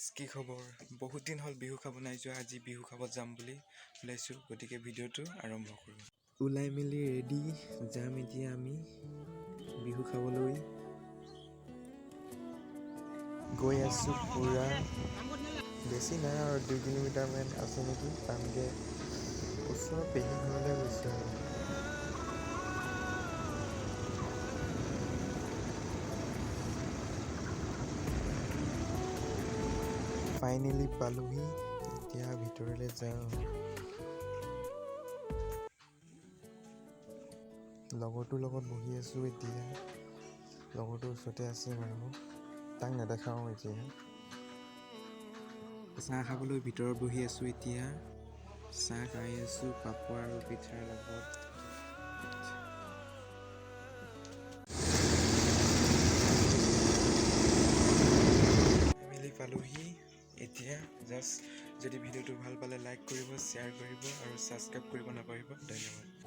কি খবৰ? বহুত দিন হ'ল বিহু খাব নাই যোৱা। আজি বিহু খাব যাম বুলি ওলাইছোঁ, গতিকে ভিডিঅ'টো আৰম্ভ কৰোঁ। ওলাই মেলি ৰেডি যাম এতিয়া আমি বিহু খাবলৈ। গৈ আছোঁ পূৰা, বেছি নাই আৰু 2 কিলোমিটাৰমান আছে নেকি পামগৈ। ওচৰৰ পেহী ঘৰলৈ গৈছোঁ আৰু। ফাইনেলি পালোহি, এতিয়া ভিতৰলৈ যাওঁ। লগৰটোৰ লগত বহি আছোঁ এতিয়া। লগৰটোৰ ওচৰতে আছে বাৰু, তাক নেদেখাওঁ এতিয়া। চাহ খাবলৈ ভিতৰত বহি আছোঁ এতিয়া। চাহ খাই আছোঁ পাপৰ আৰু পিঠাৰ লগত। ফেমিলি পালোহি এতিয়া। জাষ্ট যদি ভিডিঅ'টো ভাল পালে লাইক কৰিব, শ্বেয়াৰ কৰিব আৰু ছাবস্ক্ৰাইব কৰিব নাপাহৰিব। ধন্যবাদ।